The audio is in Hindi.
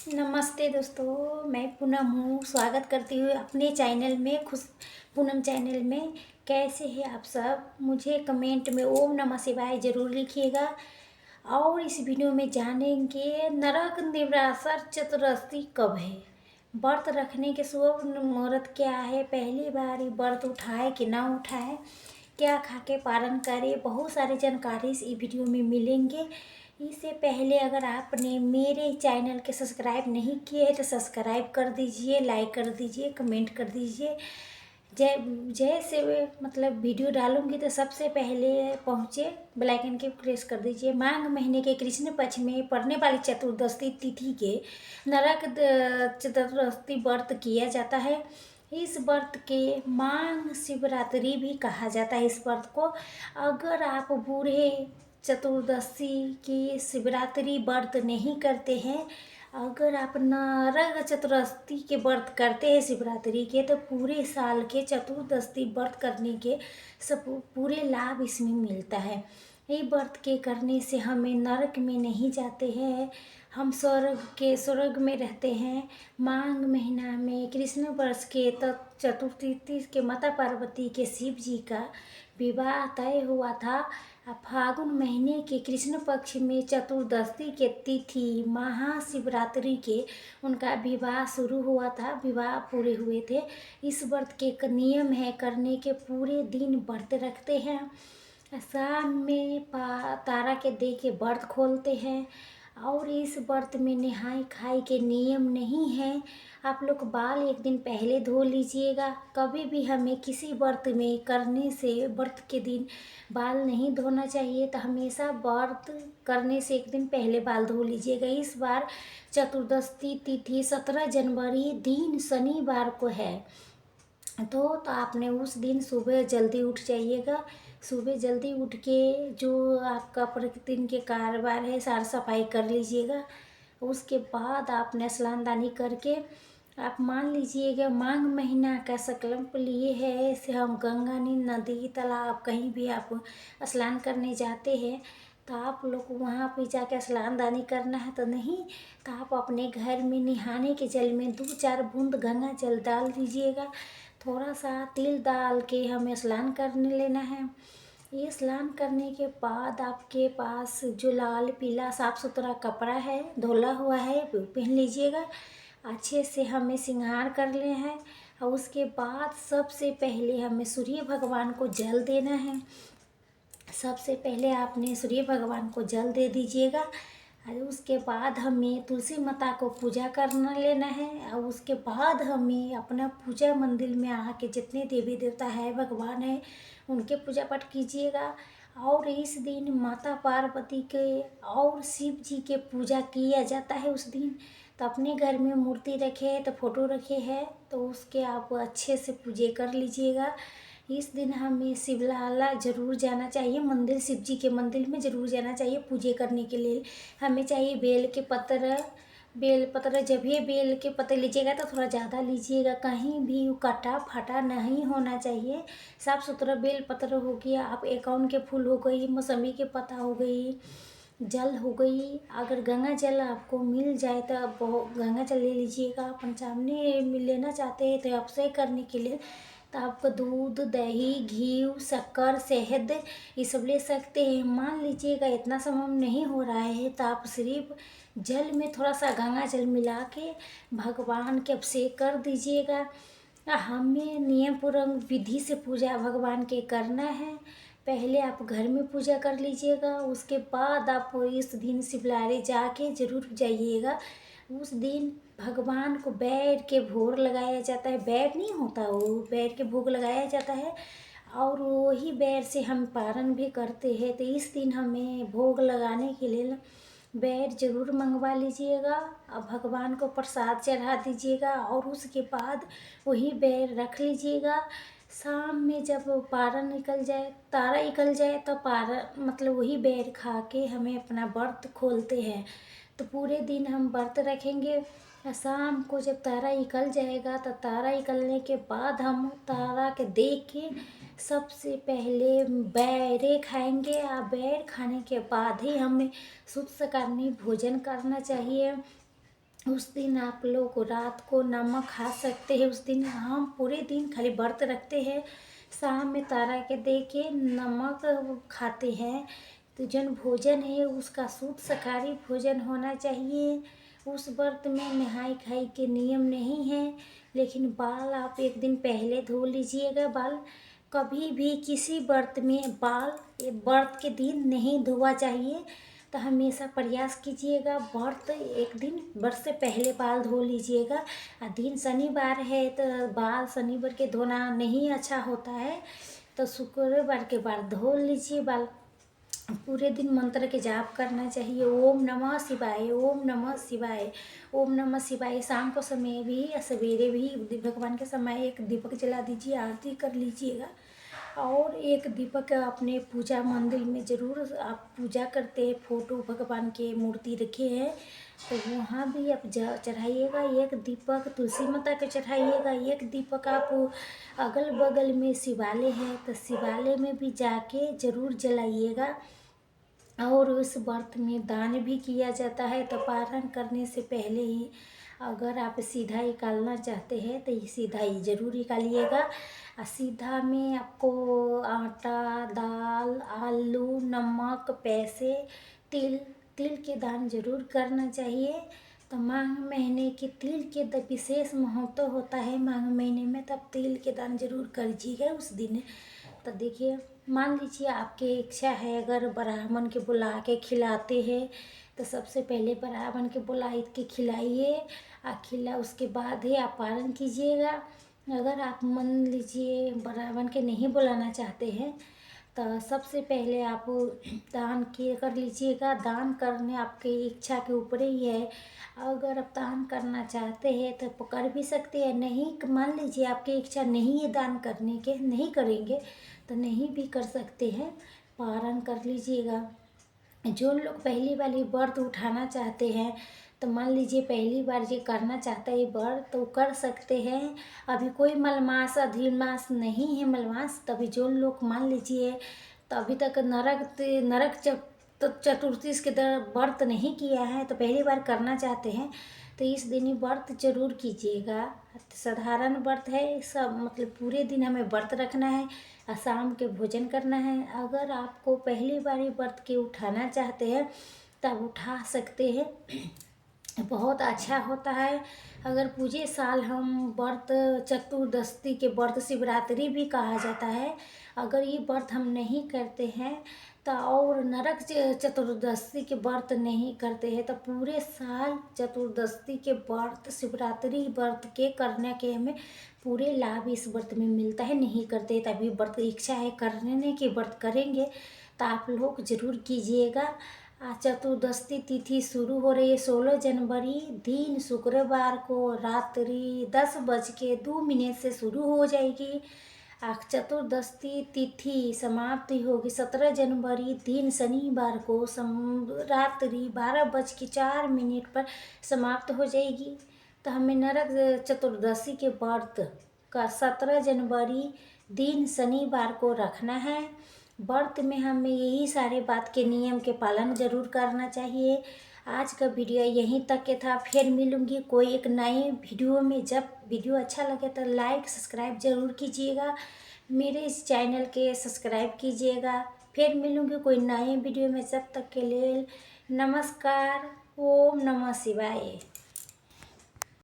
नमस्ते दोस्तों, मैं पूनम हूँ। स्वागत करती हूँ अपने चैनल में, खुश पूनम चैनल में। कैसे हैं आप सब? मुझे कमेंट में ओम नमः शिवाय ज़रूर लिखिएगा। और इस वीडियो में जानेंगे नरक निवारण चतुर्दशी कब है, व्रत रखने के शुभ मुहूर्त क्या है, पहली बार ये व्रत उठाए कि ना उठाए, क्या खा के पारण करें, बहुत सारी जानकारी इस वीडियो में मिलेंगे। इससे पहले अगर आपने मेरे चैनल के सब्सक्राइब नहीं किए तो सब्सक्राइब कर दीजिए, लाइक कर दीजिए, कमेंट कर दीजिए। जैसे मतलब वीडियो डालूंगी तो सबसे पहले पहुँचे बेल आइकन के प्रेस कर दीजिए। माघ महीने के कृष्ण पक्ष में पड़ने वाली चतुर्दशी तिथि के नरक चतुर्दशी व्रत किया जाता है। इस व्रत के माघ शिवरात्रि भी कहा जाता है। इस व्रत को अगर आप बूढ़े चतुर्दशी की शिवरात्रि व्रत नहीं करते हैं, अगर आप नरक चतुर्दशी के व्रत करते हैं शिवरात्रि के, तो पूरे साल के चतुर्दशी व्रत करने के सब पूरे लाभ इसमें मिलता है। ये व्रत के करने से हमें नरक में नहीं जाते हैं, हम स्वर्ग में रहते हैं। माघ महीना में कृष्ण वर्ष के चतुर्थी के माता पार्वती के शिव जी का विवाह तय हुआ था। फागुन महीने के कृष्ण पक्ष में चतुर्दशी के तिथि महाशिवरात्रि के उनका विवाह शुरू हुआ था, विवाह पूरे हुए थे। इस व्रत के नियम है करने के, पूरे दिन व्रत रखते हैं, शाम में तारा के देख के व्रत खोलते हैं। और इस व्रत में नहाई खाई के नियम नहीं है। आप लोग बाल एक दिन पहले धो लीजिएगा। कभी भी हमें किसी व्रत में करने से व्रत के दिन बाल नहीं धोना चाहिए, तो हमेशा व्रत करने से एक दिन पहले बाल धो लीजिएगा। इस बार चतुर्दशी तिथि 17 जनवरी दिन शनिवार को है, तो आपने उस दिन सुबह जल्दी उठ जाइएगा। सुबह जल्दी उठ के जो आपका प्रतिदिन के कारोबार है साफ सफाई कर लीजिएगा। उसके बाद आपने स्नान दानी करके आप मान लीजिएगा माघ महीना का संकल्प लिए है। ऐसे हम गंगा नदी तालाब कहीं भी आप स्नान करने जाते हैं तो आप लोग वहाँ पे जाकर स्नान दानी करना है तो नहीं, तो आप अपने घर में नहाने के जल में 2-4 बूंद गंगा जल डाल दीजिएगा। थोड़ा सा तेल डाल के हमें स्नान करने लेना है। ये स्नान करने के बाद आपके पास जो लाल पीला साफ सुथरा कपड़ा है धुला हुआ है वो पहन लीजिएगा। अच्छे से हमें श्रृंगार कर ले हैं और उसके बाद सबसे पहले हमें सूर्य भगवान को जल देना है। सबसे पहले आपने सूर्य भगवान को जल दे दीजिएगा और उसके बाद हमें तुलसी माता को पूजा करना लेना है। और उसके बाद हमें अपना पूजा मंदिर में आके जितने देवी देवता है भगवान है उनके पूजा पाठ कीजिएगा। और इस दिन माता पार्वती के और शिव जी के पूजा किया जाता है उस दिन। तो अपने घर में मूर्ति रखे है तो फोटो रखे हैं तो उसके आप अच्छे से पूजा कर लीजिएगा। इस दिन हमें शिवलाला जरूर जाना चाहिए, मंदिर शिव जी के मंदिर में जरूर जाना चाहिए पूजा करने के लिए। हमें चाहिए बेल पत्र। जब ये बेल के पत्ते लीजिएगा तो थोड़ा ज़्यादा लीजिएगा, कहीं भी कटा फटा नहीं होना चाहिए। साफ सुथरा बेल पत्र हो गया, आप एकाउन के फूल हो गई, मौसमी के पत्ता हो गई, जल हो गई। अगर गंगा जल आपको मिल जाए तो आप गंगा जल ले लीजिएगा। अपन सामने लेना चाहते हैं तो अभिषेक करने के लिए तो आपको दूध दही घी शक्कर शहद ये सब ले सकते हैं। मान लीजिएगा इतना संभव नहीं हो रहा है तो आप सिर्फ जल में थोड़ा सा गंगा जल मिला के भगवान के अभिषेक कर दीजिएगा। हमें नियम पूर्वक विधि से पूजा भगवान के करना है। पहले आप घर में पूजा कर लीजिएगा, उसके बाद आप इस दिन शिवलारे जाके जरूर जाइएगा। उस दिन भगवान को बैठ के भोग लगाया जाता है, बैठ नहीं होता वो बैठ के भोग लगाया जाता है और वही बैठ से हम पारण भी करते हैं। तो इस दिन हमें भोग लगाने के लिए बैठ जरूर मंगवा लीजिएगा और भगवान को प्रसाद चढ़ा दीजिएगा और उसके बाद वही बैठ रख लीजिएगा। शाम में जब पारण निकल जाए तारा निकल जाए तो पारण मतलब वही बैर खा के हमें अपना व्रत खोलते हैं। तो पूरे दिन हम व्रत रखेंगे। शाम को जब तारा निकल जाएगा तो तारा निकलने के बाद हम तारा के देख के सबसे पहले बैरे खाएंगे और बैर खाने के बाद ही हमें शुद्ध शाकाहारी भोजन करना चाहिए। उस दिन आप लोग रात को नमक खा सकते हैं। उस दिन हम पूरे दिन खाली व्रत रखते हैं, शाम में तारा के दे के नमक खाते हैं। तो जन भोजन है उसका शुद्ध शाकाहारी भोजन होना चाहिए। उस व्रत में नहाई खाई के नियम नहीं है, लेकिन बाल आप एक दिन पहले धो लीजिएगा। बाल कभी भी किसी व्रत में बाल व्रत के दिन नहीं धोआ चाहिए। तो हमेशा प्रयास कीजिएगा व्रत एक दिन व्रत से पहले बाल धो लीजिएगा। दिन शनिवार है तो बाल शनिवार के धोना नहीं अच्छा होता है, तो शुक्रवार के बाद धो लीजिए बाल। पूरे दिन मंत्र के जाप करना चाहिए, ओम नमः शिवाय, ओम नमः शिवाय, ओम नमः शिवाय। शाम को समय भी या सवेरे भी भगवान के समय एक दीपक जला दीजिए, आरती कर लीजिएगा। और एक दीपक अपने पूजा मंदिर में ज़रूर आप पूजा करते हैं, फोटो भगवान के मूर्ति रखे हैं तो वहाँ भी आप चढ़ाइएगा। एक दीपक तुलसी माता को चढ़ाइएगा, एक दीपक आप अगल बगल में शिवालय है तो शिवालय में भी जाके ज़रूर जलाइएगा। और उस व्रत में दान भी किया जाता है। तो पारण करने से पहले ही अगर आप सीधा निकालना चाहते हैं तो ये सीधा ही ज़रूर निकालिएगा। सीधा में आपको आटा, दाल, आलू, नमक, पैसे, तिल तिल के दान जरूर करना चाहिए। तो माघ महीने के तिल के विशेष महत्व होता है माघ महीने में, तब तिल के दान जरूर करिएगा उस दिन। तो देखिए, मान लीजिए आपकी इच्छा है अगर ब्राह्मण के बुला के खिलाते हैं तो सबसे पहले ब्राह्मण के बुला के खिलाइए। खिला उसके बाद ही आप पारण कीजिएगा। अगर आप मान लीजिए ब्राह्मण के नहीं बुलाना चाहते हैं तो सबसे पहले आप दान के कर लीजिएगा। दान करने आपकी इच्छा के ऊपर ही है। अगर आप दान करना चाहते हैं तो कर भी सकते हैं, नहीं मान लीजिए आपकी इच्छा नहीं है दान करने के, नहीं करेंगे तो नहीं भी कर सकते हैं, पारण कर लीजिएगा। जो लोग पहली वाली व्रत उठाना चाहते हैं तो मान लीजिए पहली बार ये करना चाहता है व्रत तो कर सकते हैं। अभी कोई मलमास अधिमास नहीं है मलमास, तभी जो लोग मान लीजिए तो अभी तक नरक चतुर्थी के व्रत नहीं किया है तो पहली बार करना चाहते हैं तो इस दिन ही व्रत जरूर कीजिएगा। साधारण व्रत है, सब मतलब पूरे दिन हमें व्रत रखना है और शाम के भोजन करना है। अगर आपको पहली बार व्रत के उठाना चाहते हैं तब उठा सकते हैं, बहुत अच्छा होता है। अगर पूरे साल हम व्रत चतुर्दशी के व्रत शिवरात्रि भी कहा जाता है, अगर ये व्रत हम नहीं करते हैं तो और नरक चतुर्दशी के व्रत नहीं करते हैं तो पूरे साल चतुर्दशी के व्रत शिवरात्रि व्रत के करने के हमें पूरे लाभ इस व्रत में मिलता है। नहीं करते तभी व्रत इच्छा है करने की व्रत करेंगे तो आप लोग जरूर कीजिएगा। चतुर्दशी तिथि शुरू हो रही है 16 जनवरी दिन शुक्रवार को रात्रि 10:02 से शुरू हो जाएगी। चतुर्दशी तिथि समाप्ति होगी 17 जनवरी दिन शनिवार को रात्रि 12:04 पर समाप्त हो जाएगी। तो हमें नरक चतुर्दशी के व्रत का 17 जनवरी दिन शनिवार को रखना है। व्रत में हमें यही सारे बात के नियम के पालन जरूर करना चाहिए। आज का वीडियो यहीं तक के था, फिर मिलूंगी कोई एक नए वीडियो में। जब वीडियो अच्छा लगे तो लाइक सब्सक्राइब जरूर कीजिएगा, मेरे इस चैनल के सब्सक्राइब कीजिएगा। फिर मिलूंगी कोई नए वीडियो में, जब तक के लिए नमस्कार। ओम नमः शिवाय।